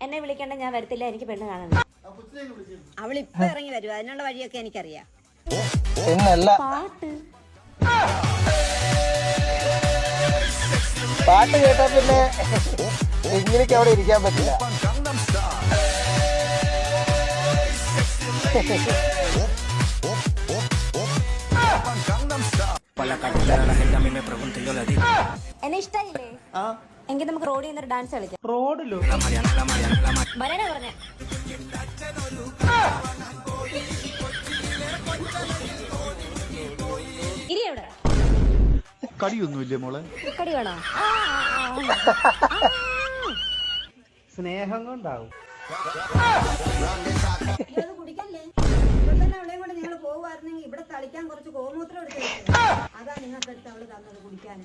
എന്നെ വിളിക്കേണ്ട, ഞാൻ വരത്തില്ല, എനിക്ക് പെണ്ണ് കാണണം. അവൾ ഇപ്പൊ ഇറങ്ങി വരും, അതിനുള്ള വഴിയൊക്കെ എനിക്കറിയാം. പാട്ട് കേട്ടാ പിന്നെ എങ്ങനെയൊക്കെ അവിടെ ഇരിക്കാൻ പറ്റില്ല. എന്നെ ഇഷ്ടായില്ലേ? എങ്കിൽ നമുക്ക് റോഡിൽ നിന്നൊരു ഡാൻസ് കളിക്കാം. റോഡിലോ? വരാനാ പറഞ്ഞേ. ഇരി എവിടെ? കടിയൊന്നുമില്ലേ മോളെ? കടി വേണോ? സ്നേഹം കൊണ്ടാവും. കുടിക്കല്ലേ? ഇപ്പൊ തന്നെ അവളെയും കൊണ്ട് നിങ്ങൾ പോകുമായിരുന്നെങ്കിൽ ഇവിടെ തളിക്കാൻ കുറച്ച് ഗോമൂത്രം എടുത്ത് അതാ നിങ്ങൾക്ക് എടുത്ത് അവള് തന്നത് കുടിക്കാൻ.